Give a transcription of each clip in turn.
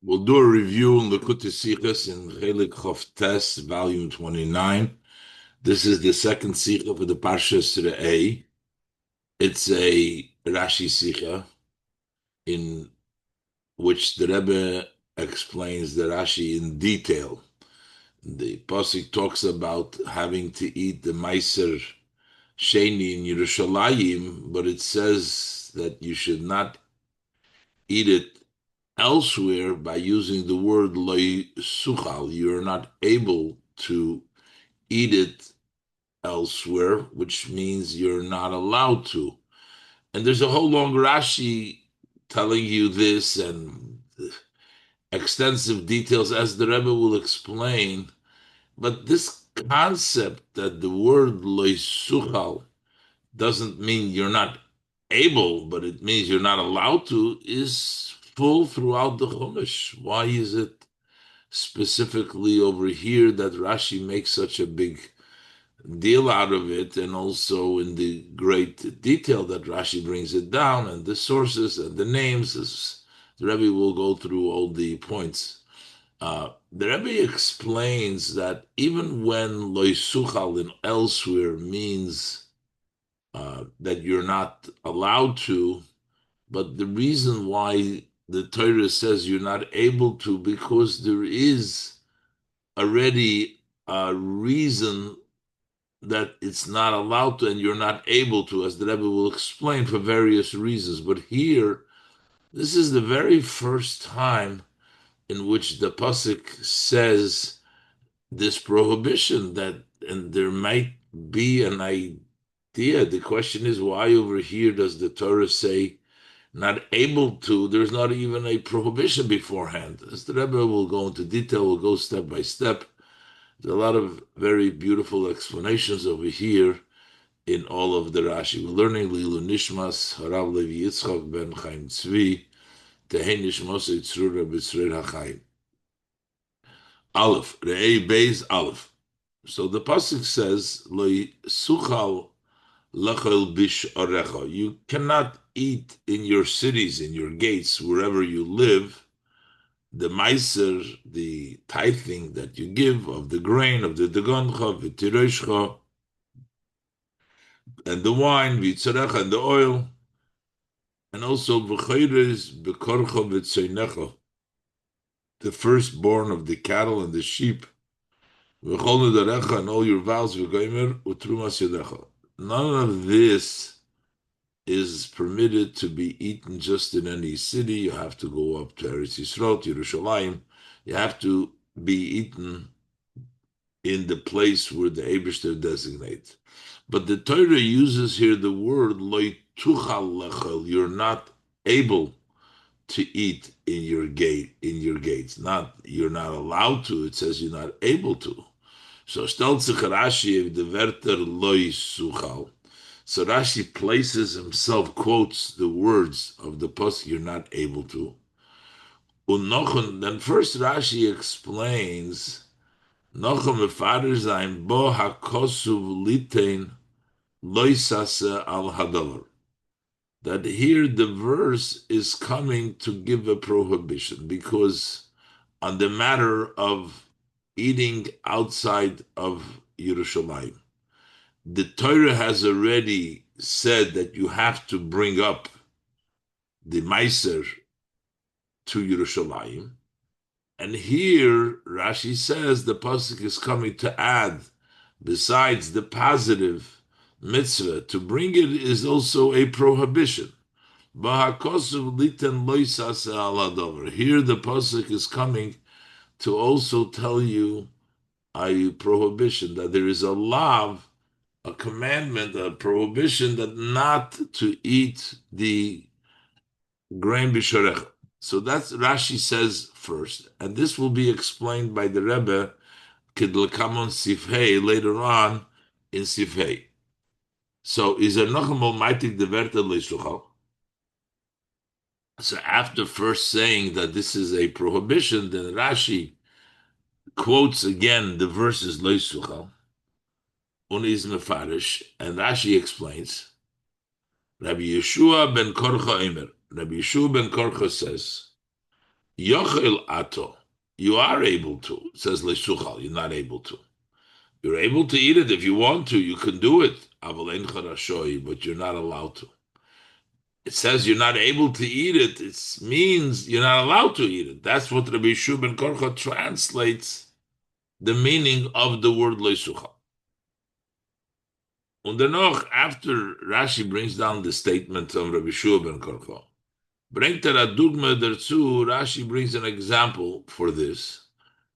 We'll do a review in Likutei Sichos in Chelik Chof Tes, volume 29. This is the second Sicha for the Parshas Reeh. It's a Rashi Sicha in which the Rebbe explains the Rashi in detail. The Pasuk talks about having to eat the Meiser Sheni in Yerushalayim, but it says that you should not eat it elsewhere by using the word loy suchal. You're not able to eat it elsewhere, which means you're not allowed to. And there's a whole long Rashi telling you this and extensive details as the Rebbe will explain. But this concept that the word loy suchal doesn't mean you're not able, but it means you're not allowed to, is full throughout the Chumash. Why is it specifically over here that Rashi makes such a big deal out of it, and also in the great detail that Rashi brings it down, and the sources and the names? The Rebbe will go through all the points. The Rebbe explains that even when loisuchal in elsewhere means that you're not allowed to, but the reason why the Torah says you're not able to, because there is already a reason that it's not allowed to and you're not able to, as the Rebbe will explain, for various reasons. But here, this is the very first time in which the pasuk says this prohibition, that, and there might be an idea. The question is, why over here does the Torah say not able to? There's not even a prohibition beforehand. As the Rebbe will go into detail, we'll go step by step. There's a lot of very beautiful explanations over here in all of the Rashi. We're learning Lilu Nishmas, Harav Levi Yitzchak ben Chaim Tzvi, Tehei Nishmos Yitzrura B'Tzreir HaChaim. Aleph, Re'ei Beis Aleph. So the pasuk says, Lo Suchal Lachel Bish Orecha. You cannot eat in your cities, in your gates, wherever you live, the meiser, the tithing that you give of the grain, of the dagoncha, v'tiroshcha, and the wine, v'tzarecha, and the oil, and also v'chayres, b'korcha, v'tzeinecha, the firstborn of the cattle and the sheep, v'chol nedarecha, and all your vows, v'goymer, u'trumas yadecha. None of this is permitted to be eaten just in any city. You have to go up to Eretz Yisrael, to Yerushalayim. You have to be eaten in the place where the Eibishter designates. But the Torah uses here the word loy tuchal lechel. You're not able to eat in your gates. Not you're not allowed to. It says you're not able to. So stellt sich Rashi the Werter loy suchal. So Rashi places himself, quotes the words of the pasuk, you're not able to. Unochon, then first Rashi explains, Nochon mefader zayin bo hakosuv litein loisase al hadavar. That here the verse is coming to give a prohibition, because on the matter of eating outside of Yerushalayim, the Torah has already said that you have to bring up the Meiser to Yerushalayim. And here Rashi says the pasuk is coming to add, besides the positive mitzvah, to bring it is also a prohibition. Here the pasuk is coming to also tell you a prohibition, that there is a law, a commandment, a prohibition, that not to eat the grain b'shorech. So that's Rashi says first, and this will be explained by the Rebbe Kidlakamon Sifhei later on in Sifhei. So is there noch einmal meitig the Werte leisuchal? So after first saying that this is a prohibition, then Rashi quotes again the verses leisuchal, uniz mefarish, and Rashi explains. Rabbi Yeshua ben Korcha Eimer. Rabbi Yeshua ben Korcha says, Yochel ato. You are able to. It says lesuchal. You're not able to. You're able to eat it if you want to. You can do it. Aval ein charashoy, but you're not allowed to. It says you're not able to eat it. It means you're not allowed to eat it. That's what Rabbi Shub ben Korcha translates the meaning of the word leisucha. Und dennoch, after Rashi brings down the statement of Rabbi Shub ben Korcha, bringt a dogma dazu. Rashi brings an example for this.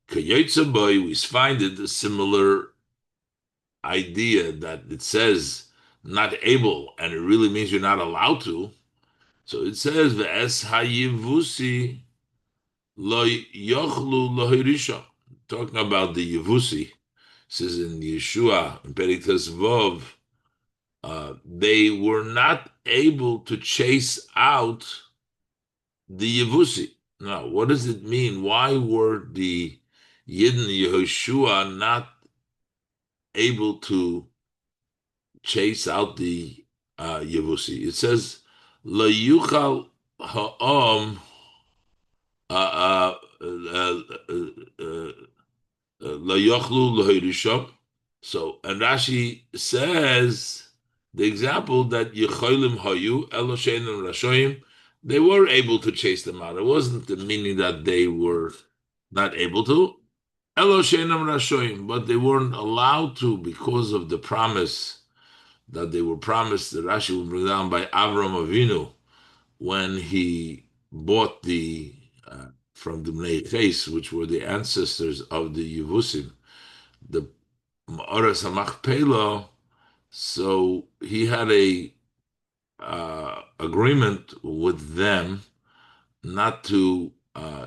Kayotza boy, we find it a similar idea that it says not able, and it really means you're not allowed to. So it says ve'es hayivusi lo yochlu lohirisha. Talking about the yivusi, it says in Yeshua in Perikas Vov, they were not able to chase out the yivusi. Now, what does it mean? Why were the Yidden Yehoshua not able to chase out the Yevusi? It says, "La yuchal ha'om la yochlu lahirisham." So, and Rashi says the example that Yecholim hayu eloshenim rashoyim, they were able to chase them out. It wasn't the meaning that they were not able to. Eloshenim rashoyim, but they weren't allowed to because of the promise that they were promised that Rashi will bring down by Avram Avinu when he bought the from the Bnei Ches, which were the ancestors of the Yevusim, the Ma'aras HaMachpelah. So he had a agreement with them not to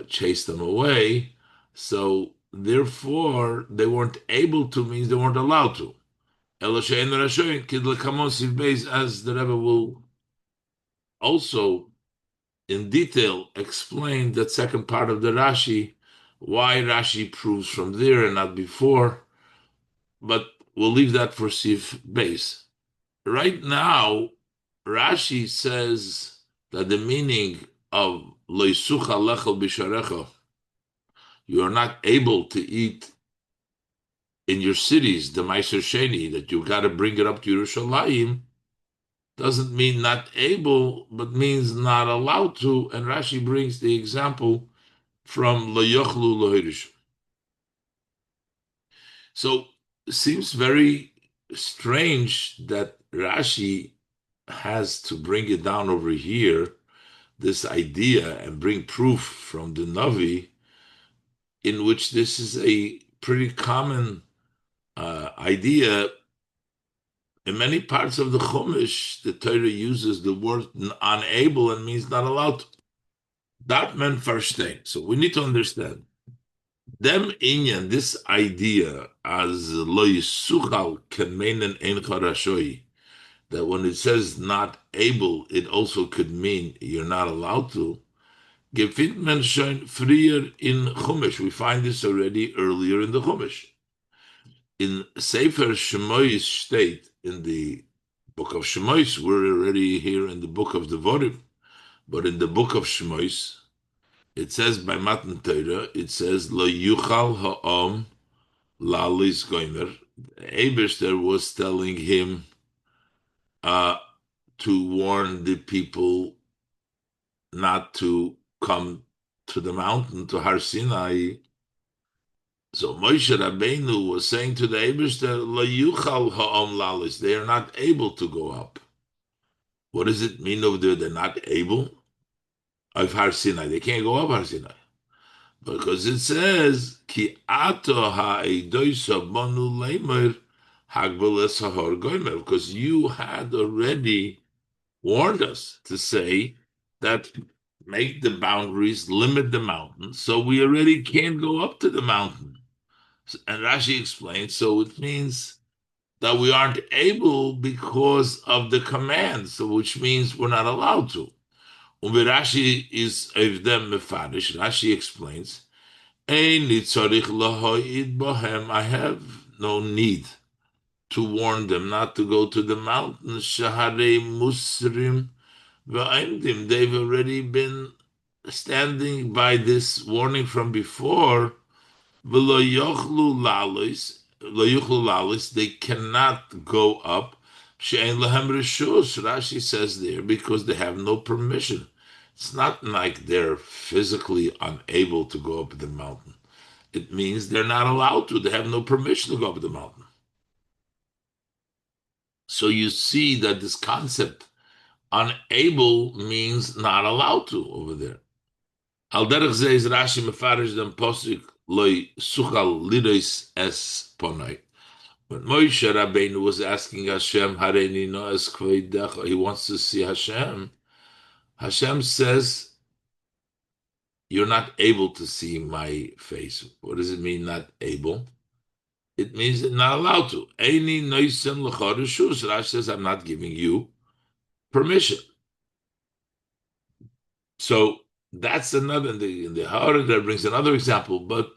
chase them away. So therefore, they weren't able to means they weren't allowed to. As the Rebbe will also in detail explain that second part of the Rashi, why Rashi proves from there and not before, but we'll leave that for Sif base. Right now, Rashi says that the meaning of Loisucha lechel bisharecha, you are not able to eat in your cities the Meiser Sheni, that you got to bring it up to Yerushalayim, doesn't mean not able, but means not allowed to. And Rashi brings the example from Layochlu Lohirish. So it seems very strange that Rashi has to bring it down over here, this idea, and bring proof from the Navi, in which this is a pretty common idea. In many parts of the Chumash, the Torah uses the word unable and means not allowed to. That meant verstehen. So we need to understand. Dem inyan, this idea as lo yisuchal can mean an ein charashoi, that when it says not able, it also could mean you're not allowed to. Gefindt men schon früher in Chumash. We find this already earlier in the Chumash. In Sefer Shemois state, in the book of Shemois, we're already here in the book of Devarim, but in the book of Shemois, it says by Matan Torah, it says Lo Yuchal Ha'om Lalis Goimer. Eberster was telling him to warn the people not to come to the mountain, to Har Sinai. So Moshe Rabbeinu was saying to the Eberster, Lo Yuchal Ha'om Lalis, they are not able to go up. What does it mean over there? They're not able? Of Har Sinai. They can't go up Har Sinai. Because it says, Ki ato ha'edoisa bonu leimer hagbel esahor goimer. Because you had already warned us to say that make the boundaries, limit the mountain, so we already can't go up to the mountain. And Rashi explains, so it means that we aren't able because of the command, so which means we're not allowed to. Rashi is of them mefarish. Rashi explains, I have no need to warn them not to go to the mountains. Shaharei Musrim v'aimdim. They've already been standing by this warning from before, v'lo yochlu lalis, lo yochlu lalis, they cannot go up. She'ein lahem reshus, Rashi says there, because they have no permission. It's not like they're physically unable to go up the mountain. It means they're not allowed to. They have no permission to go up the mountain. So you see that this concept, unable, means not allowed to over there. Al derech ze is Rashi mefarish dem posuk loy suchal lidois es ponai. When Moshe Rabbeinu was asking Hashem, Hareini no es kvoidecha, he wants to see Hashem. Hashem says, you're not able to see my face. What does it mean, not able? It means that not allowed to. Eini noisen l'cha reshus. Rashi says, I'm not giving you permission. So that's another, in the Haradah brings another example, but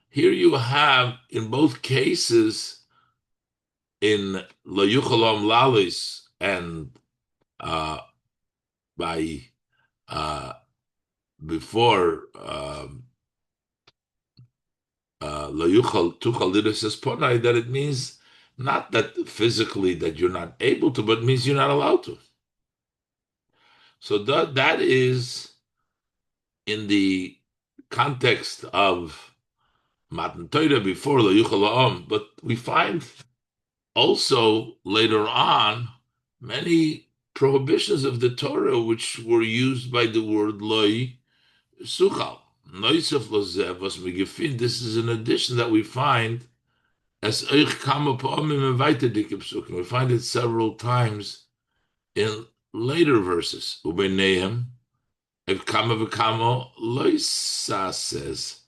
here you have, in both cases, in La Yuchalam Lalis and by before La Yuchal Tuchal Lidus Ponai, that it means not that physically that you're not able to, but it means you're not allowed to. So that is in the context of Matan Torah before La Yuchal La'am, but we find also later on many prohibitions of the Torah which were used by the word Loi Suchal. This is an addition that we find as Eich Kama Pa'amim and Vaita Dikim Psukim. We find it several times in later verses. Ubenehem, Eich Kama V'Kama Loisa says,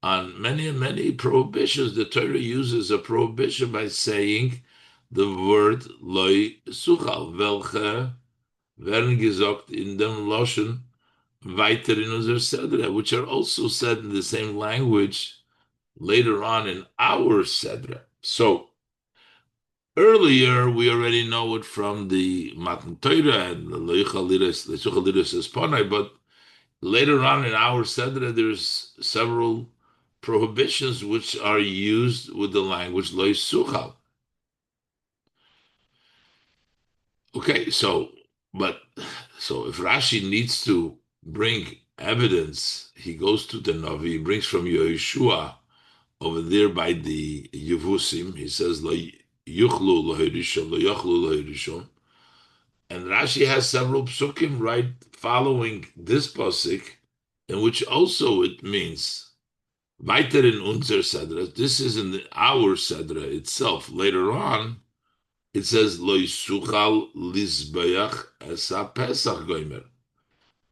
on many and many prohibitions, the Torah uses a prohibition by saying the word Loi Suchal, welche werden gesagt in dem Loschen weiter in unser Sedra, which are also said in the same language later on in our Sedra. So earlier we already know it from the Matan Torah and the Leichal Liris Esponai, but later on in our Sedra there's several prohibitions which are used with the language Loi Suchal. Okay, so if Rashi needs to bring evidence, he goes to the Navi, he brings from Yeshua over there by the Yevusim, he says, Lo yuchlu lo hirishon, lo yuchlu lo hirishon. And Rashi has several psukim right following this pasuk, in which also it means, weiter in unser Sedra, this is in our Sedra itself. Later on, it says, Lo yisuchal lizbayach esa pesach goimer.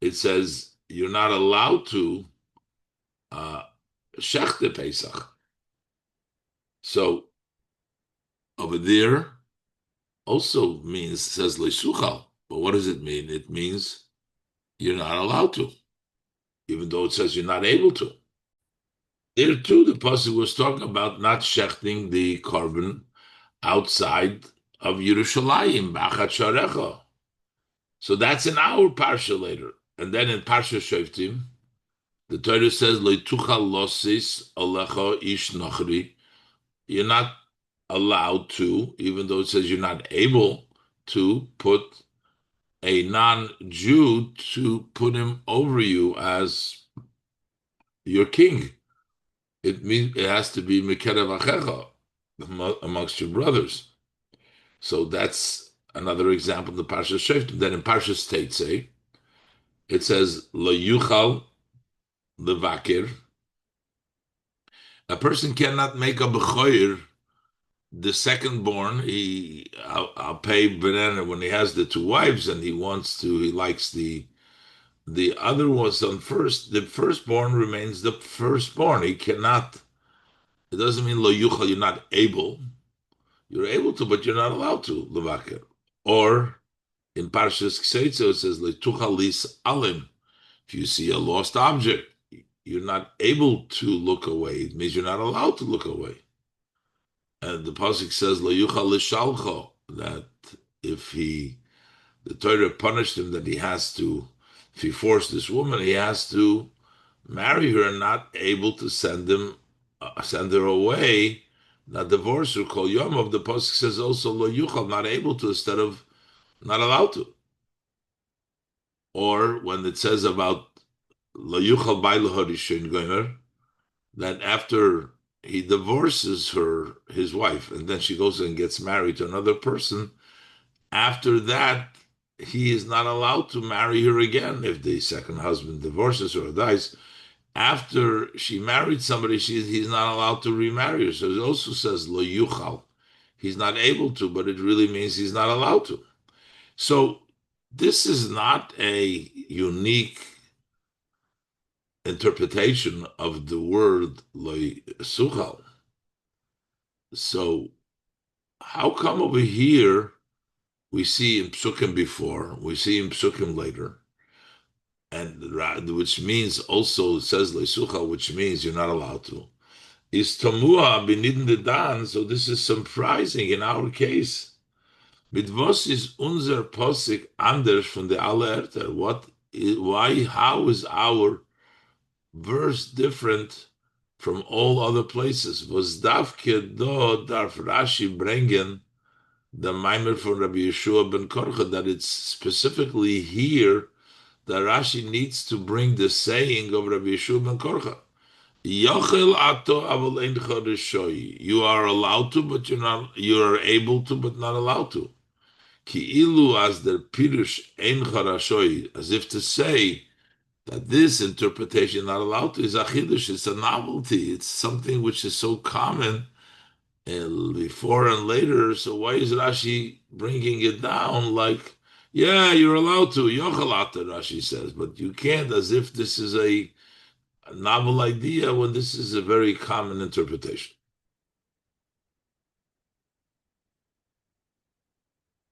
It says, you're not allowed to shechte Pesach. So over there also means, says leisuchal, but what does it mean? It means you're not allowed to, even though it says you're not able to. There too, the pasuk was talking about not shechting the korban outside of Yerushalayim, b'achat sharecha. So that's in our parsha later, and then in Parsha Shoftim, the Torah says leituchal losis alecha ish nachri. You're not allowed to, even though it says you're not able to put a non-Jew to put him over you as your king. It means it has to be Mikerev Achecha, amongst your brothers. So that's another example in the Parsha Shoftim. Then in Parsha Tetzei, it says Lo Yuchal Levakir. A person cannot make a bechoyer. The second born, I'll pay banana when he has the two wives and he likes the other ones on first. The firstborn remains the firstborn. He cannot. It doesn't mean lo yuchal, you're not able. You're able to, but you're not allowed to levakir. Or in Parshas Kseitzo it says letuchal lis alim. If you see a lost object, you're not able to look away. It means you're not allowed to look away. And the pasuk says lo yuchal lishalcho, that if the Torah punished him, that he has to If he forced this woman, he has to marry her and not able to send her away, not divorce her. Kol yom of the pasuk says also lo yuchal, not able to instead of not allowed to. Or when it says about lo yuchal bailu harishon gomer, that after he divorces her, his wife, and then she goes and gets married to another person, after that, he is not allowed to marry her again if the second husband divorces her or dies. After she married somebody, he's not allowed to remarry her. So it also says lo yuchal. He's not able to, but it really means he's not allowed to. So this is not a unique interpretation of the word lo suchal. So how come over here we see in psukim before, we see in psukim later, and which means also it says leisucha, which means you're not allowed to. Is tamua benidin the dan? So this is surprising in our case. Mit was is unser posik anders von the allererter? Why? How is our verse different from all other places? Was davke do darf Rashi bringen the Maimer from Rabbi Yeshua ben Korcha that it's specifically here that Rashi needs to bring the saying of Rabbi Yeshua ben Korcha. Yochel ato aval eincha rishoi. You are allowed to, but you're not. You are able to, but not allowed to. Ki ilu as der pirush eincha rashoi, as if to say that this interpretation not allowed to is a chiddush. It's a novelty. It's something which is so common before and later. So why is Rashi bringing it down? Like, yeah, you're allowed to. Yochel ato, Rashi says, but you can't. As if this is a novel idea when this is a very common interpretation.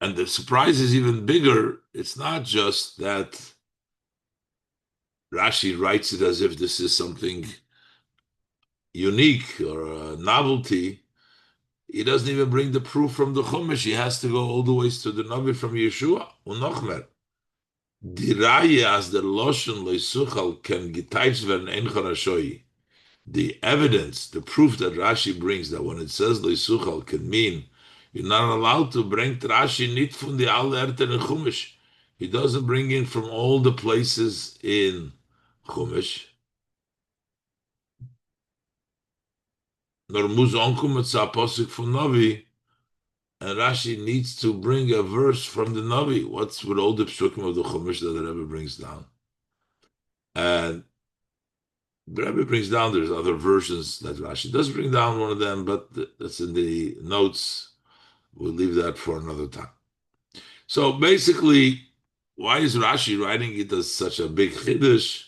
And the surprise is even bigger. It's not just that Rashi writes it as if this is something unique or a novelty. He doesn't even bring the proof from the Chumash. He has to go all the ways to the Navi from Yeshua. Unochmer. Diraya as the Loshon Leisuchal can getaiz werden ein charashoi. The evidence, the proof that Rashi brings that when it says Leisuchal can mean you're not allowed to bring Rashi nit from the Al Erter in Chumash. He doesn't bring in from all the places in Chumash. Nor muz onkum it's a posik from Navi, and Rashi needs to bring a verse from the Navi. What's with all the psukim of the Chumash that the Rebbe brings down? And the Rebbe brings down, there's other versions that Rashi does bring down, one of them, but that's in the notes. We'll leave that for another time. So basically, why is Rashi writing it as such a big chiddush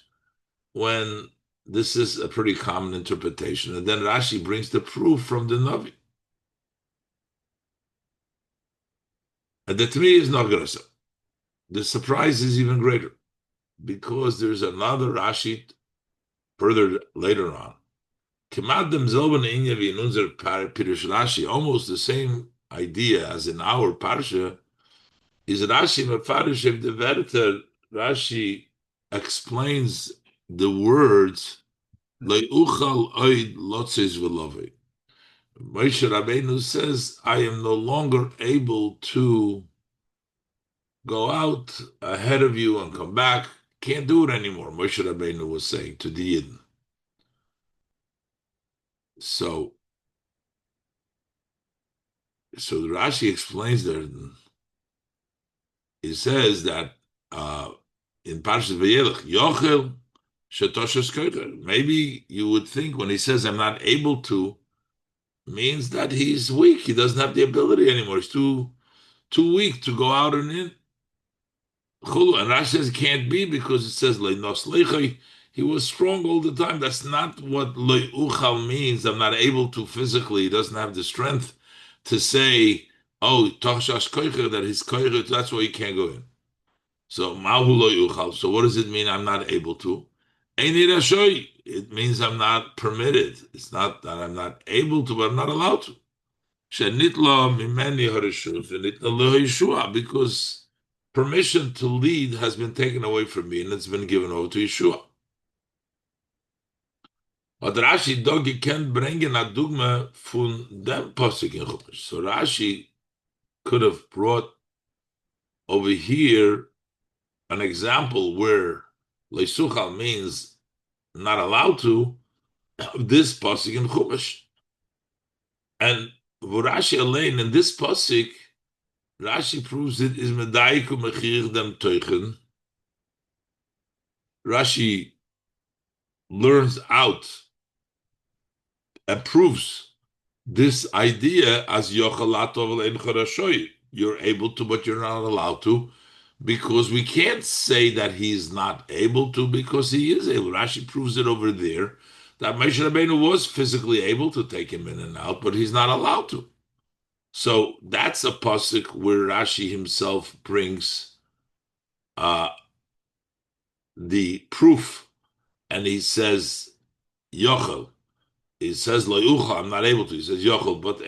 when this is a pretty common interpretation? And then Rashi brings the proof from the Navi. And that to me is not going to say. The surprise is even greater because there's another Rashi further later on. Rashi, almost the same idea as in our parsha, is Rashi Mefarish of the Verter. Rashi explains the words Leuchal oid lotzes v'lovei. Moshe Rabbeinu says, I am no longer able to go out ahead of you and come back. Can't do it anymore, Moshe Rabbeinu was saying to the Yidden. So Rashi explains there, he says that in Parashat Vayelech, Yochel Shetoshes Koiter. Maybe you would think when he says I'm not able to, means that he's weak. He doesn't have the ability anymore. He's too weak to go out and in. And Rashi says it can't be because it says Leinos Leichai. He was strong all the time. That's not what Leuchal means. I'm not able to physically. He doesn't have the strength to say, oh, Toshash Koicher, that his Koicher, that's why he can't go in. So Mahu Leuchal. So what does it mean I'm not able to? It means I'm not permitted. It's not that I'm not able to, but I'm not allowed to. Because permission to lead has been taken away from me and it's been given over to Yeshua. But Rashi doch gekannt bringen a Dugma von dem Posik in Chumash. So Rashi could have brought over here an example where Leisuchal means not allowed to, this Posik in Chumash. And Rashi Elaine in this Posik, Rashi proves it is Medaiku Mechir dem Teuchen. Rashi learns out and proves this idea as Yochalatov en Charashoy. You're able to, but you're not allowed to, because we can't say that he's not able to, because he is able. Rashi proves it over there that Moshe Rabbeinu was physically able to take him in and out, but he's not allowed to. So that's a pasuk where Rashi himself brings the proof, and he says Yochel. He says Loyucha, I'm not able to. He says Yochel, but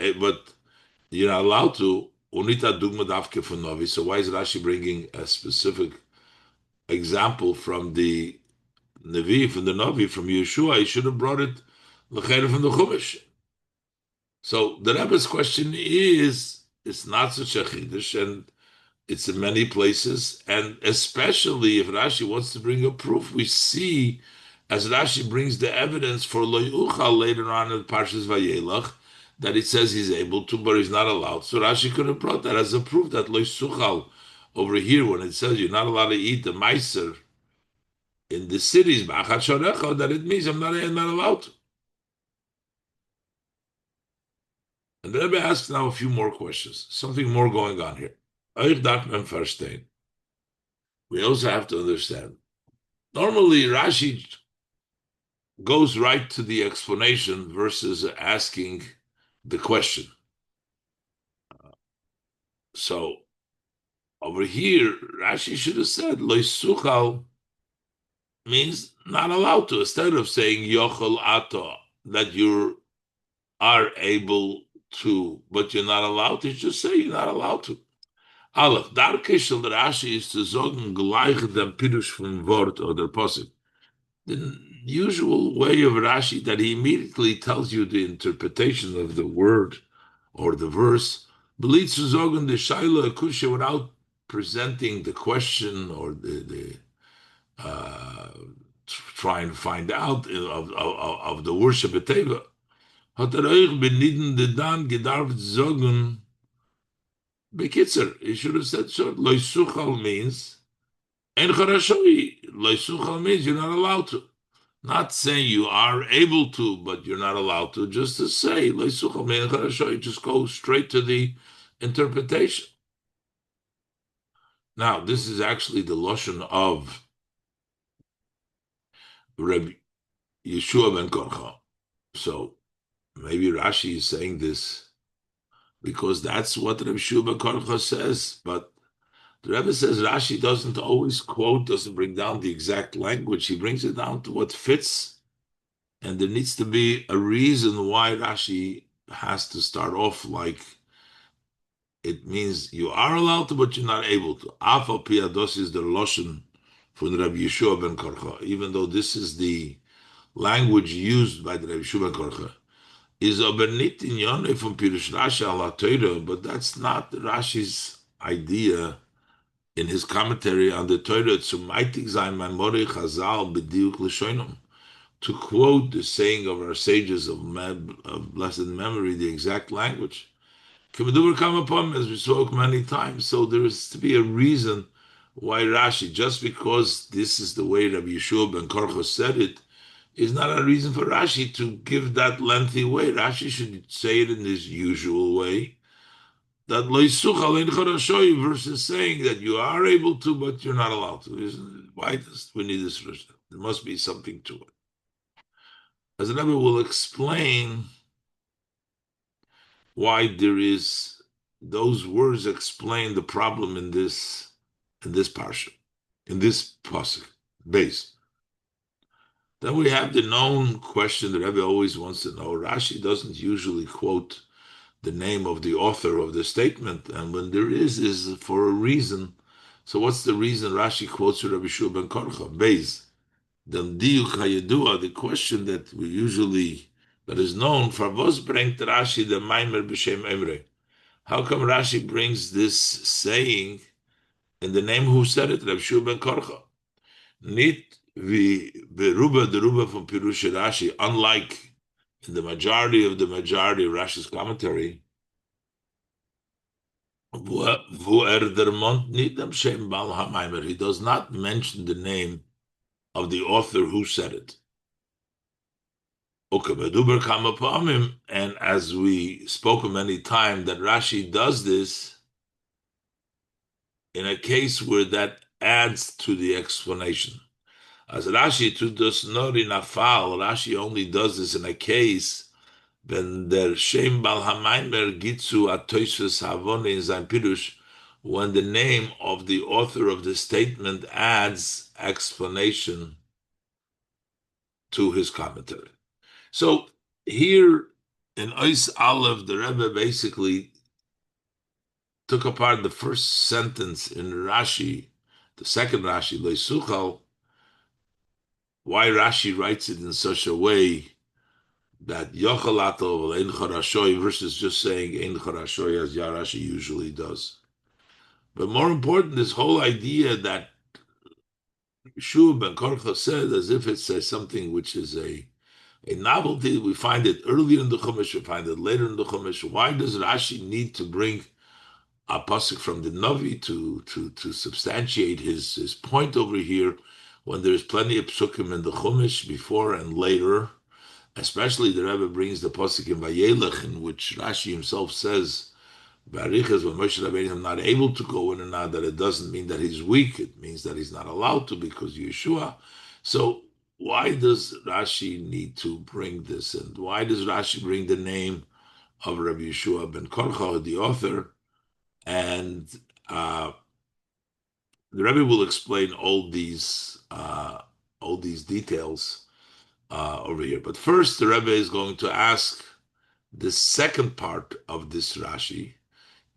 you're not allowed to. Unita dugma davke from Novi. So why is Rashi bringing a specific example from the Nevi, from the Novi, from Yeshua? He should have brought it l'chayre from the Chumash. So the Rebbe's question is, it's not such a chiddush, and it's in many places, and especially if Rashi wants to bring a proof, we see as Rashi brings the evidence for Lo Yuchal later on in Parshas Vayelach, that it says he's able to, but he's not allowed. So Rashi could have brought that as a proof that Lo Yuchal over here, when it says you're not allowed to eat the meiser in the cities, that it means I'm not allowed to. And the Rebbe asks now a few more questions, something more going on here. We also have to understand. Normally, Rashi goes right to the explanation versus asking the question. So over here, Rashi should have said loisuchal means not allowed to, instead of saying yochel ato, that you are able to, but you're not allowed to. Just say you're not allowed to. Aleph, darke shel Rashi is to sagen gleich dem Pirush vom Wort oder Posik. The usual way of Rashi that he immediately tells you the interpretation of the word or the verse, believes to sagen the shaila akusha without presenting the question or the trying to find out of the worship at Teva. Hat euch beniden de dan gedarft sagen bekitzer. He should have said so. Loisuchal means en charashoi. Loisuchal means you're not allowed to. Not saying you are able to, but you're not allowed to. Just to say loisuchal means en charashoi. Just go straight to the interpretation. Now, this is actually the lashon of Rabbi Yeshua ben Korcha. So maybe Rashi is saying this because that's what Rabbi Yeshua ben Korcha says. But the Rebbe says Rashi doesn't always quote, doesn't bring down the exact language. He brings it down to what fits. And there needs to be a reason why Rashi has to start off like it means you are allowed to, but you're not able to. Afal piados is the lashon from Rabbi Yeshua ben Korcha, even though this is the language used by the Rabbi Yeshua ben Korcha. Is aber nicht in Yonah from Pirush Rashi ala Torah, but that's not Rashi's idea in his commentary on the Torah. Zum Eitig sein mein Morei Chazal b'diuk l'shoinum, to quote the saying of our sages of blessed memory, the exact language. Kamadur come upon, as we spoke many times. So there is to be a reason why Rashi, just because this is the way Rabbi Yeshua ben Korcha said it, is not a reason for Rashi to give that lengthy way. Rashi should say it in his usual way. That loisuchal ein charashoy versus saying that you are able to, but you're not allowed to. Why does we need this? There must be something to it. As the Rebbe will explain why there is, those words explain the problem in this parsha, in this pasuk base. Then we have the known question that Rebbe always wants to know. Rashi doesn't usually quote the name of the author of the statement, and when there is for a reason. So what's the reason Rashi quotes Rabbi Shua ben Korcha? Beis. Then diuk hayedua, the question that we usually, that is known, for was bringt Rashi the Maimer b'shem Emre? How come Rashi brings this saying in the name who said it, Rabbi Shua ben Korcha? Nit vi beruba the ruba from Pirush Rashi, unlike in the majority of Rashi's commentary, he does not mention the name of the author who said it. And as we spoke many times, that Rashi does this in a case where that adds to the explanation. As Rashi to does not in Afal, Rashi only does this in a case when der Shem Bal Hamaimer Gitzu Atoisus Havone in sein Pirush, when the name of the author of the statement adds explanation to his commentary. So here in Ois Aleph, the Rebbe basically took apart the first sentence in Rashi, the second Rashi, Leisuchal, why Rashi writes it in such a way that Yochalato Ein Charashoy versus just saying Ein Charashoy as Yarashi usually does. But more important, this whole idea that Shub ben Korcha said as if it says something which is a novelty. We find it earlier in the Chumash, we find it later in the Chumash. Why does Rashi need to bring a pasuk from the Navi to substantiate his point over here when there's plenty of psukim in the Chumash before and later? Especially the Rebbe brings the pasuk in Vayelech, in which Rashi himself says, "Barichas when Moshe Rabbeinu is not able to go in and out, that it doesn't mean that he's weak. It means that he's not allowed to because Yeshua." So why does Rashi need to bring this? And why does Rashi bring the name of Rabbi Yeshua ben Korcha, the author? And the Rebbe will explain all these details over here. But first, the Rebbe is going to ask the second part of this Rashi,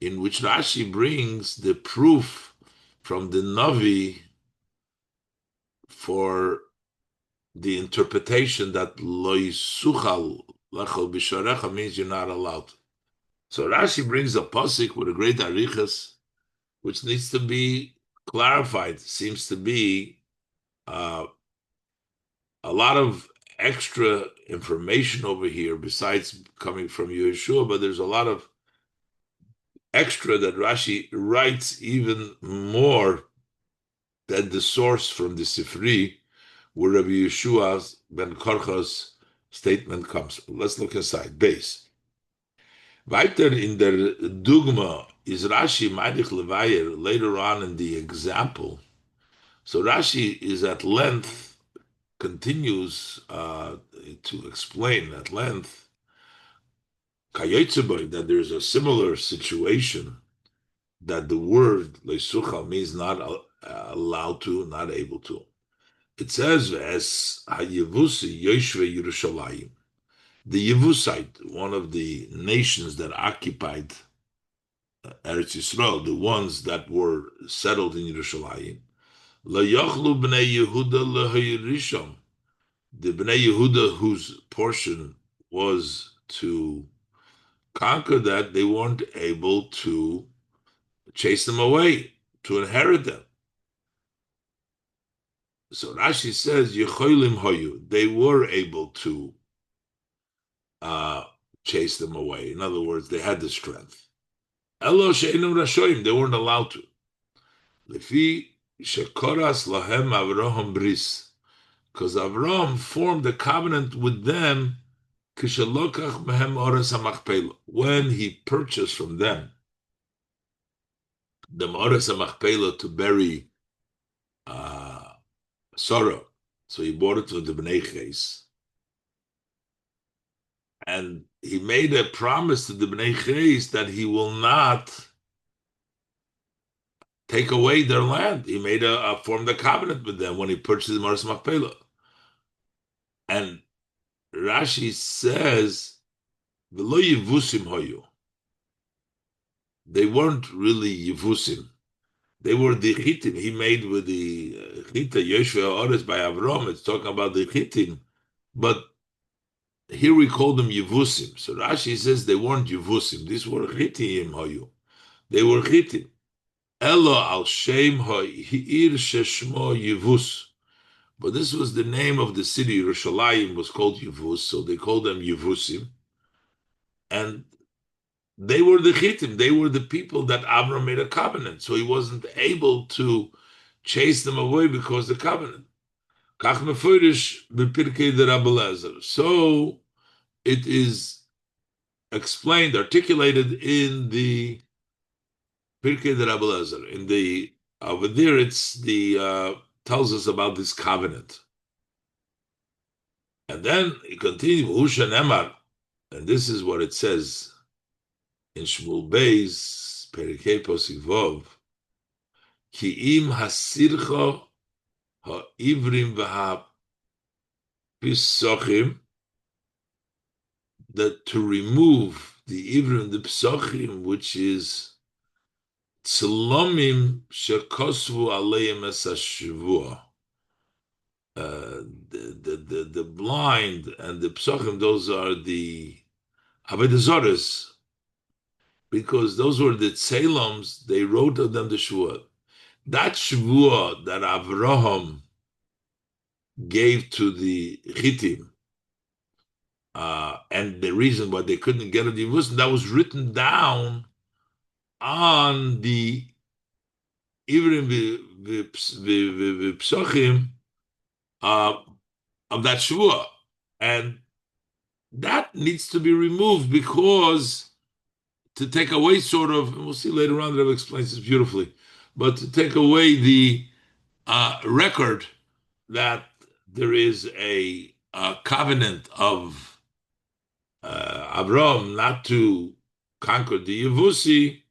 in which Rashi brings the proof from the Navi for the interpretation that lo yisuchal lechol b'sharecha means you're not allowed. So Rashi brings a pasuk with a great arichas, which needs to be clarified. Seems to be a lot of extra information over here besides coming from Yeshua, but there's a lot of extra that Rashi writes even more than the source from the Sifri, where Rabbi Yeshua ben Korcha's statement comes. Let's look inside. Base. Weiter in der Dugma is Rashi Meidich Levayer later on in the example. So Rashi is at length, continues to explain at length that there's a similar situation that the word Leisuchal means not allowed to, not able to. It says, as Hayevusi Yoshve Yerushalayim, the Yevusite, one of the nations that occupied Eretz Yisrael, the ones that were settled in Yerushalayim, La Yochlu Bnei Yehuda LeHayrisham, the Bnei Yehuda whose portion was to conquer that, they weren't able to chase them away, to inherit them. So Rashi says, Yecholim Hoyu, they were able to chase them away. In other words, they had the strength. Elo she'enum rashoim, they weren't allowed to. Lefi shekoras lahem Avraham bris, because Avraham formed a covenant with them kishalokach mehem oras hamachpelah, when he purchased from them the oras hamachpelah to bury sorrow. So he bought it to the Bnei Ches. And he made a promise to the Bnei Ches that he will not take away their land. He made formed a covenant with them when he purchased the Maras Machpelah. And Rashi says, "V'lo yivusim hoyu." They weren't really yivusim. They were the Chitim. He made with the Chita Yoshua Oris by Avram. It's talking about the Chitim, but here we call them Yevusim. So Rashi says they weren't Yevusim. These were Chitim Hayu. They were Chitim. Elo al Shem Ha'ir Sheshmo Yevus. But this was the name of the city. Yerushalayim was called Yevus, so they called them Yevusim. And they were the Chitim. They were the people that Avram made a covenant. So he wasn't able to chase them away because the covenant. Kach mefurish b'pirkei de Rabbi Elazar. So it is explained, articulated in the Pirkei de Rabbi Elazar. In the over there, it's the tells us about this covenant, and then it continues. Hushan Emar, and this is what it says in Shmuel Beis Pirkei Posik Vov. Ki im hasircha ha'ivrim v'hapisochim, that to remove the ivrim, the psochim, which is tzlomim shekosvu aleim es hashvua. The blind and the psochim, those are the avodah because those were the tzeloms. They wrote of them the shvua. That shvua that Avraham gave to the Chitim, and the reason why they couldn't get it, that was written down on the Ivrim v'psochim of that shvua, and that needs to be removed because to take away sort of, and we'll see later on that Rebbe explains this beautifully, but to take away the record that there is a covenant of Abraham not to conquer the Yevusi,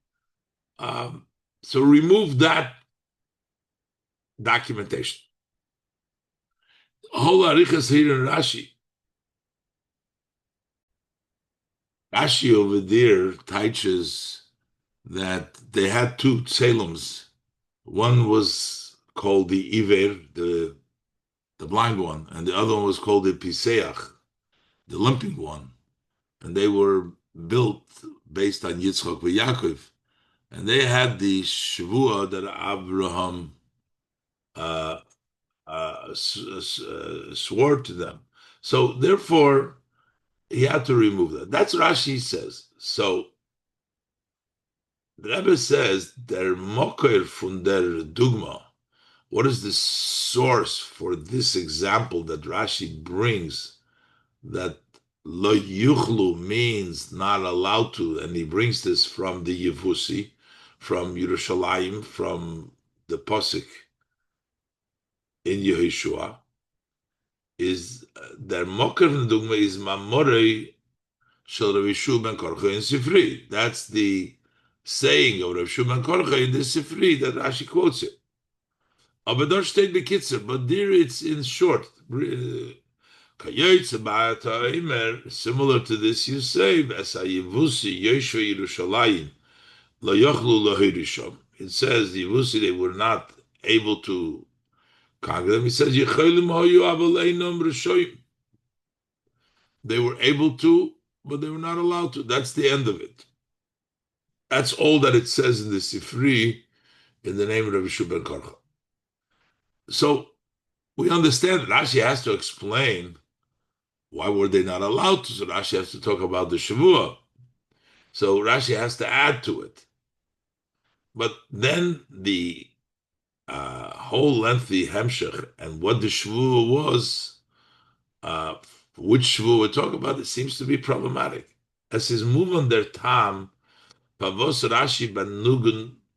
so remove that documentation. Whole arichas here in Rashi. Rashi over there teaches that they had two tzeloms. One was called the Iver, the blind one, and the other one was called the Piseach, the limping one. And they were built based on Yitzchak and Yaakov. And they had the Shavua that Abraham swore to them. So therefore, he had to remove that. That's what Rashi says. So the Rebbe says, der Moker von der Dugma. What is the source for this example that Rashi brings that lo yuchlu means not allowed to, and he brings this from the Yevusi, from Yerushalayim, from the Posik in Yehoshua, is der Moker von Dugma is Mamorei shel Rabbi Shua ben Korcha in Sifri. That's the saying of Rabbi Shua ben Korcha in the Sifri that Rashi quotes it. Aber dort steht bekitzer, but there it's in short. Similar to this, you say, it says the Yevusi, they were not able to conquer them. He says, they were able to, but they were not allowed to. That's the end of it. That's all that it says in the Sifri in the name of Rabbi Shua ben Korcha. So we understand that Rashi has to explain why were they not allowed to. So Rashi has to talk about the Shavua. So Rashi has to add to it. But then the whole lengthy Hemshech and what the Shavua was, which Shavua we're talking about, it seems to be problematic. As his move on their tam, Pavos Rashi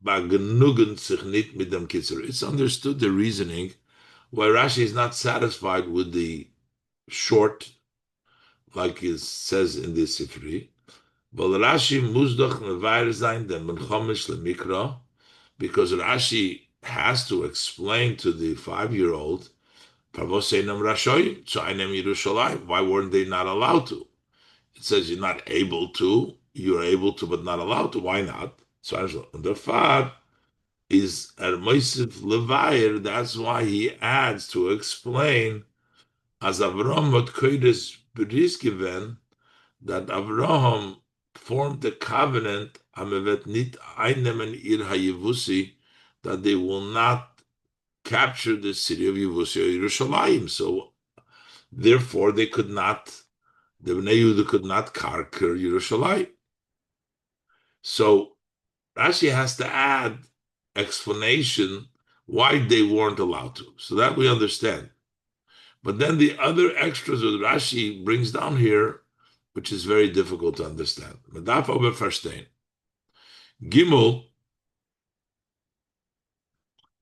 bagenugen sich nit mit dem Kitzer. It's understood the reasoning why Rashi is not satisfied with the short, like it says in the Sifri. But Rashi muzdach mevayer zayin den ben chomish lemikra, because Rashi has to explain to the 5-year-old, Pavoseinam Rashoyim, Tzaynem Yerushalayim. Why weren't they not allowed to? It says you're not able to, you're able to, but not allowed to. Why not? So the far is Ermoisif Levair. That's why he adds to explain as Avraham had Kodesh Bris given that Avraham formed the covenant Amevet nit einnehmen ir hayevusi that they will not capture the city of Yevusi or Yerushalayim. So therefore they could not, the Bnei Yehuda could not conquer Yerushalayim. So Rashi has to add explanation why they weren't allowed to. So that we understand. But then the other extras that Rashi brings down here, which is very difficult to understand. Madaf ober verstehen. Gimel,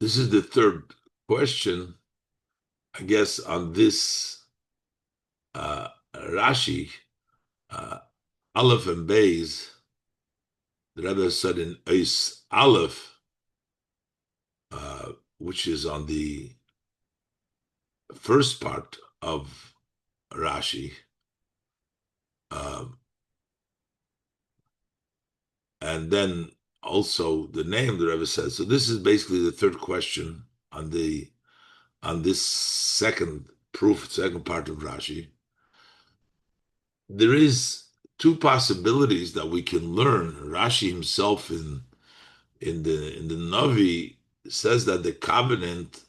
this is the third question, I guess, on this Rashi, uh, Aleph and Beis. The Rebbe said in Eis Aleph, which is on the first part of Rashi, um, and then also the name the Rebbe says. So this is basically the third question on this second proof, second part of Rashi. There is two possibilities that we can learn. Rashi himself in the Navi says that the covenant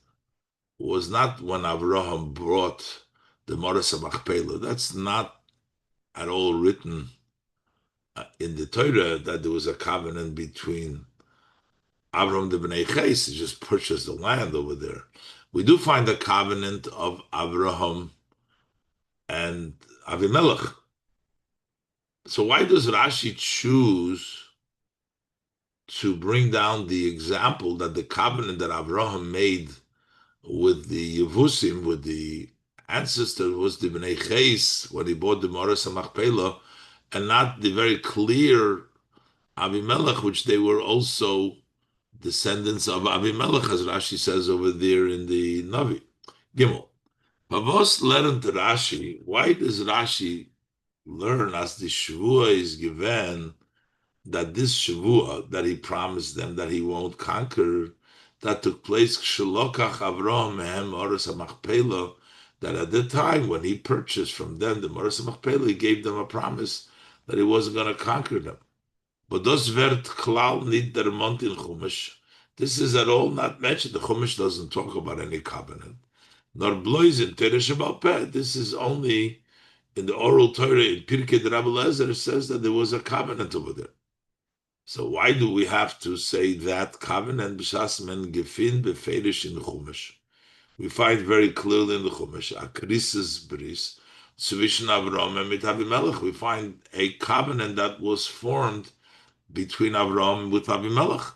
was not when Avraham brought the Moras Machpelah. That's not at all written in the Torah that there was a covenant between Avraham the Bnei Ches to just purchase the land over there. We do find a covenant of Avraham and Avimelech. So why does Rashi choose to bring down the example that the covenant that Avraham made with the Yevusim, with the ancestor, was the Bnei Ches when he bought the Moras Machpelah, and not the very clear Avimelech, which they were also descendants of Avimelech, as Rashi says over there in the Navi. Gimel. Pavos learned Rashi. Why does Rashi learn as the Shavua is given that this Shavua that he promised them that he won't conquer, that took place Shalokach Avraham Mehem Moras Machpelah, that at the time when he purchased from them the Moras Machpelah, he gave them a promise that he wasn't going to conquer them. But das wird klal nit der Mont in Chumash. This is at all not mentioned. The Chumash doesn't talk about any covenant. Nor blois in Torah Shebal Peh. This is only in the oral Torah in Pirkei Rabbi Lezer. It says that there was a covenant over there. So why do we have to say that covenant b'shas men gefin beferish in the Chumash? We find very clearly in the Chumash a krisis bris zwischen Avraham and mit Avimelech. We find a covenant that was formed between Avraham with Avimelech.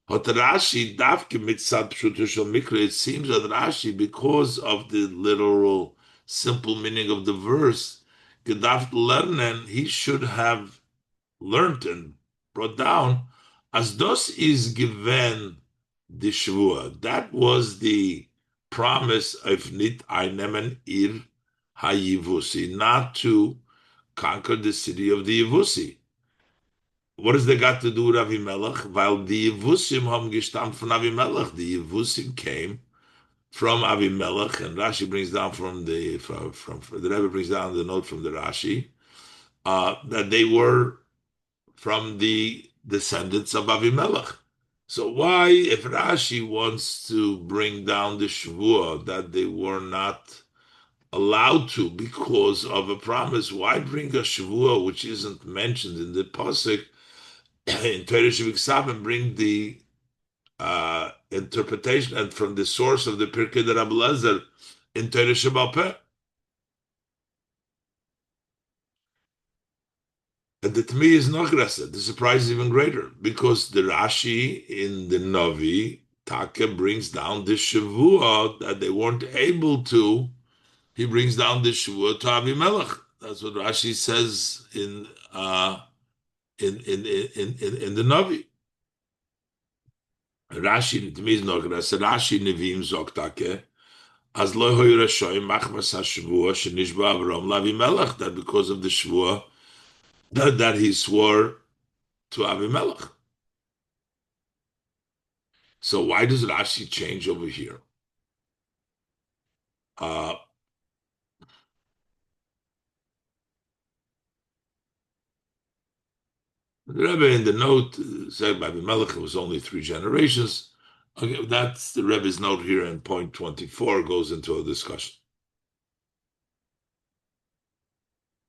But Rashi, Davke mitzad pshutushal mikra, it seems that Rashi, because of the literal, simple meaning of the verse, gedaft lernen, he should have learned and brought down, as dos is given the shvua. That was the promise of nit einemen ir hayivusi, not to conquer the city of the Yevusi. What does they got to do with Avimelech? While the Yevusim haben gestammt von Avimelech. The Yevusim came from Avimelech, and Rashi brings down from the Rebbe brings down the note from the Rashi that they were from the descendants of Avimelech. So why, if Rashi wants to bring down the Shavua that they were not allowed to because of a promise, why bring a Shavua which isn't mentioned in the pasuk in Torah Shebiksav and bring the interpretation and from the source of the Pirkei de Rabbi Lezer in Torah Shebal Peh? And the Tmi is not aggressive. The surprise is even greater because the Rashi in the Navi Taka brings down the Shavua that they weren't able to. He brings down the Shavua to Avimelech. That's what Rashi says in the Navi. Rashi to me is not aggressive. Rashi Nevim Zoktake. As lo hoy rashoy machmas hashvua shenishba Avram laVimelech, that because of the shvua that he swore to Avimelech. So why does Rashi change over here? Uh, the Rebbe in the note said by the Melech it was only 3 generations. Okay, that's the Rebbe's note here in point 24 goes into a discussion.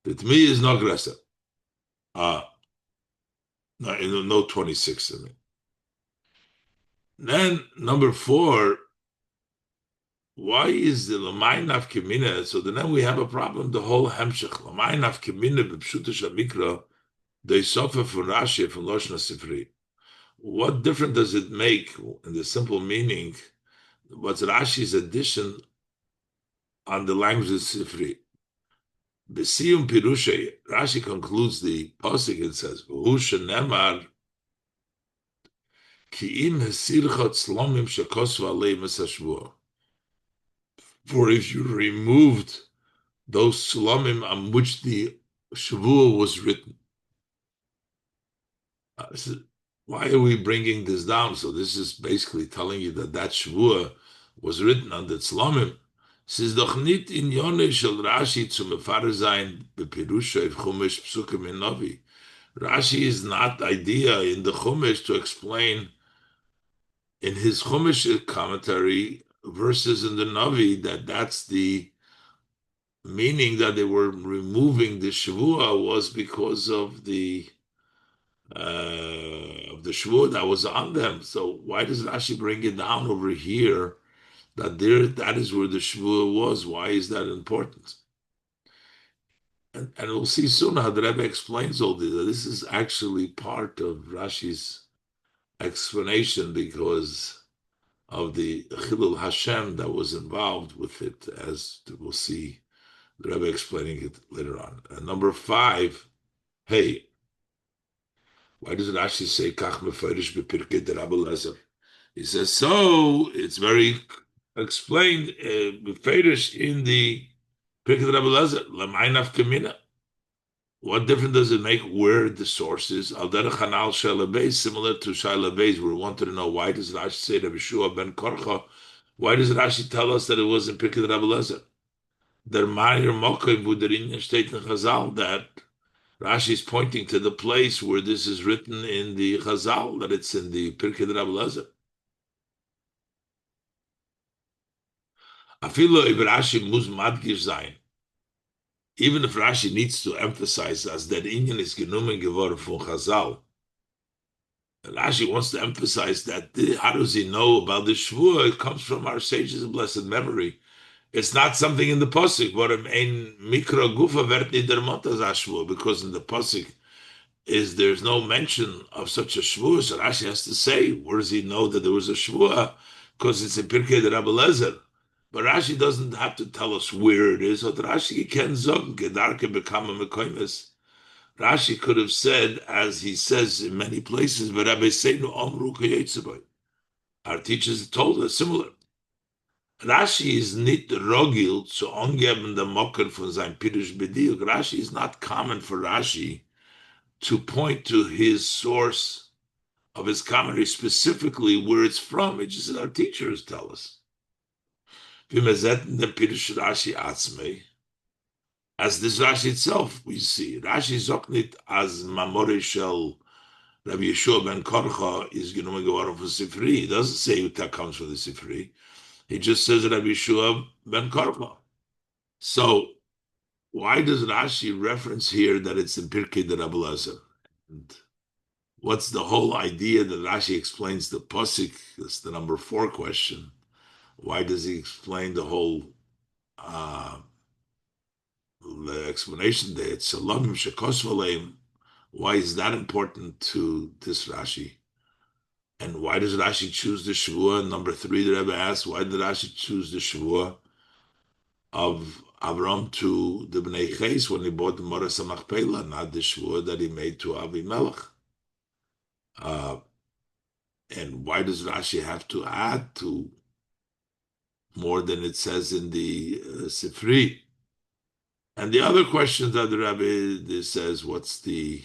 The Tmi is not aggressive. No, in note 26. I mean. Then number 4, why is the Lamai Nafkemina? So then we have a problem. The whole Hemshech Lamai Nafkemina b'Pshuta Shamikra they suffer from Rashi from Loshna Sifri. What difference does it make in the simple meaning? What's Rashi's addition on the language of Sifri? B'Siyum Pirushay, Rashi concludes the pasuk. It says, "V'hu shenemar ki im hesircha tzlomim shekosvu alei misashvua." For if you removed those slomim on which the Shavua was written. So why are we bringing this down? So this is basically telling you that that Shavua was written on the slomim. Says doch nit in Yone shel Rashi zu mefarer sein bepirusha ev Chumash psukim in Novi. Rashi is not idea in the Chumash to explain in his Chumash commentary verses in the Navi that that's the meaning that they were removing the Shavua was because of the Shavua that was on them. So why does Rashi bring it down over here that that is where the Shavua was? Why is that important? And we'll see soon how the Rebbe explains all this. This is actually part of Rashi's explanation because of the Chilul Hashem that was involved with it, as we'll see the Rebbe explaining it later on. Number 5, hey, why does Rashi say Kach Meferish Bepirkei de Rabbi Lezer? He says so. It's very explained Meferish in the Pirkei de Rabbi Lezer. Lamaynaf Kamina. What difference does it make where the source is? Al derech hanal Shalabeis, similar to Shalabeis. We wanted to know why does Rashi say Rabbi Shua ben Korcha? Why does Rashi tell us that it was in Pirkei de Rabbi Lezer? Der Meir Mokai Buderin steht in Chazal that Rashi is pointing to the place where this is written in the Chazal, that it's in the Pirkei de Rabbi Lezer. Afilo if Rashi muss madgish sein, even if Rashi needs to emphasize as that Inyan is genommen geworden von Chazal, Rashi wants to emphasize that how does he know about the Shvuah? It comes from our sages of blessed memory. It's not something in the Pasuk, but in Mikra Gufa wird nicht der Montaz Shvuah, because in the Pasuk there's no mention of such a Shvuah. So Rashi has to say, where does he know that there was a Shvuah? Because it's in Pirkei de Rabbi Lezer. But Rashi doesn't have to tell us where it is. So Rashi can zog gedarke bekama mekoimes. Rashi could have said, as he says in many places, but Rabbi Seinu Omru Kayetzabai. Our teachers told us similar. Rashi is nit rogil zu angeben the mocker von sein Pirush Bediuk. Rashi is not common for Rashi to point to his source of his commentary, specifically where it's from. It just our teachers tell us. As this Rashi itself, we see Rashi zoknit as mamore shel Rabbi Yeshua ben Korcha is genommen geworden from Sifri. He doesn't say that comes from the Sifri. He just says Rabbi Yeshua ben Korcha. So why does Rashi reference here that it's in Pirkei de Rabbi Lezer? What's the whole idea that Rashi explains the pasuk? That's the number 4 question. Why does he explain the whole the explanation there? It's Salamim Shekos Valeim. Why is that important to this Rashi? And why does Rashi choose the Shavua? Number 3, the Rebbe asked, why did Rashi choose the Shavua of Avram to the Bnei Ches when he bought the Moras HaMachpelah, not the Shavua that he made to Avimelech? And why does Rashi have to add to more than it says in the Sifri? And the other question that the Rabbi says, what's the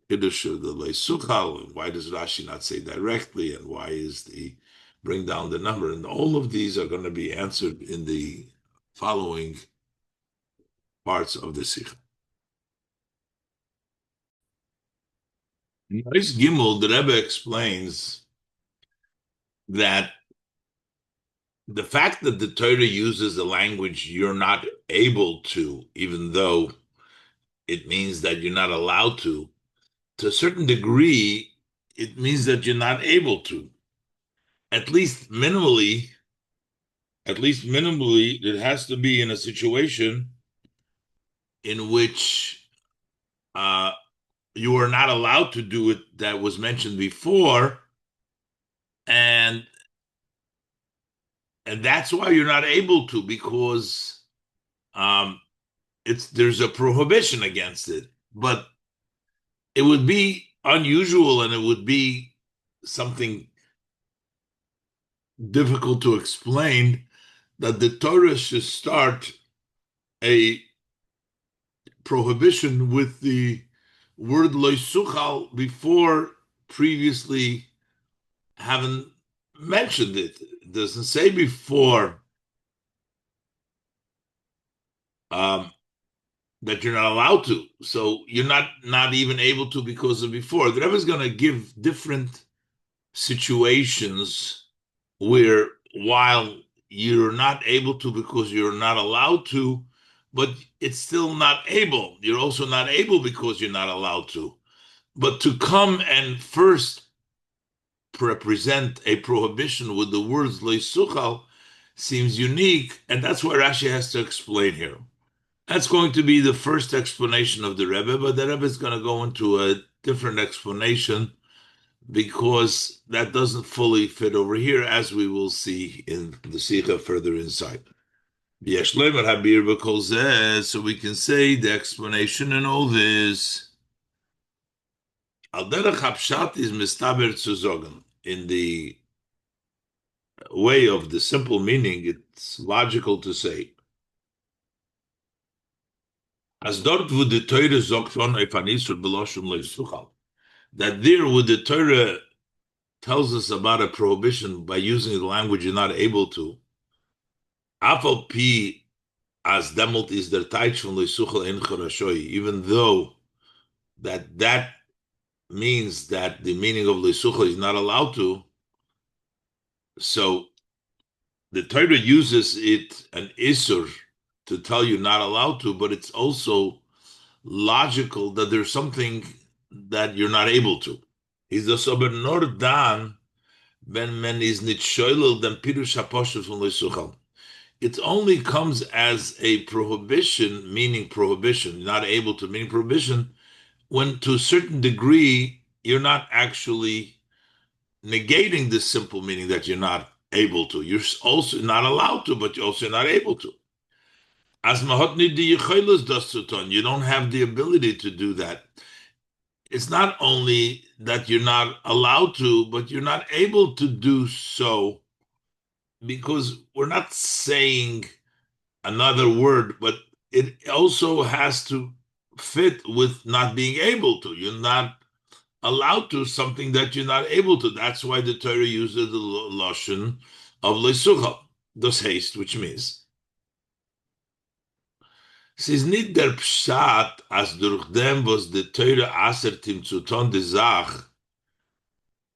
Kiddush of the Leisuchal, and why does Rashi not say directly, and why is the bring down the number? And all of these are going to be answered in the following parts of the Sikh. In Reis Gimel, the Rebbe explains that the fact that the Torah uses the language "you're not able to," even though it means that you're not allowed to a certain degree, it means that you're not able to. At least minimally, it has to be in a situation in which uh, you are not allowed to do it that was mentioned before, and that's why you're not able to, because um, it's there's a prohibition against it. But it would be unusual, and it would be something difficult to explain that the Torah should start a prohibition with the word loisuchal before previously having mentioned it. It doesn't say before um, that you're not allowed to. So you're not even able to because of before. The Rebbe is going to give different situations where while you're not able to because you're not allowed to, but it's still not able. You're also not able because you're not allowed to. But to come and first represent a prohibition with the words leisuchal seems unique, and that's what Rashi has to explain here. That's going to be the first explanation of the Rebbe, but the Rebbe is going to go into a different explanation because that doesn't fully fit over here, as we will see in the Sikha further inside. So we can say the explanation in all this. Al derech hapshat is mistaber zu sagen. In the way of the simple meaning, it's logical to say, as dort wo the Torah sagt von Epanisur beloshum leisuchal, that there where the Torah tells us about a prohibition by using the language you're not able to, afal pi as demult is der taich von leisuchal en charashoi, even though that means that the meaning of leisuchal is not allowed to, so the Torah uses it an isur to tell you not allowed to, but it's also logical that there's something that you're not able to. Is the sober nor dan when men is nit shoylel then pirush haposhes from leisuchal. It only comes as a prohibition, meaning prohibition, not able to, meaning prohibition, when to a certain degree you're not actually negating this simple meaning that you're not able to. You're also not allowed to, but you're also not able to. As mahotni di yichaylos dasuton, you don't have the ability to do that. It's not only that you're not allowed to, but you're not able to do so, because we're not saying another word, but it also has to fit with not being able to. You're not allowed to something that you're not able to. That's why the Torah uses the lashon of leisuchal, das haste, which means es ist nicht der Pshat, as durch dem, was the Torah asert him zu tun de Zach.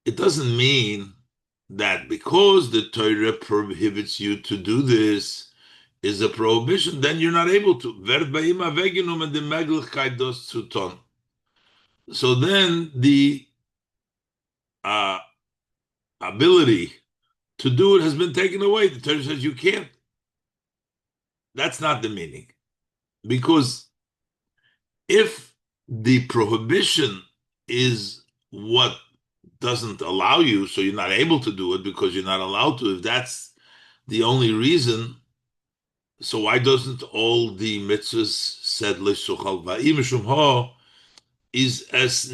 It doesn't mean that because the Torah prohibits you to do this, is a prohibition, then you're not able to. Werd bei ihm weggenommen die Möglichkeit, das zu tun. So then the uh, ability to do it has been taken away. The Torah says you can't. That's not the meaning. Because if the prohibition is what doesn't allow you, so you're not able to do it because you're not allowed to, if that's the only reason, so why doesn't all the mitzvahs said lesuchal va'im shum ho is as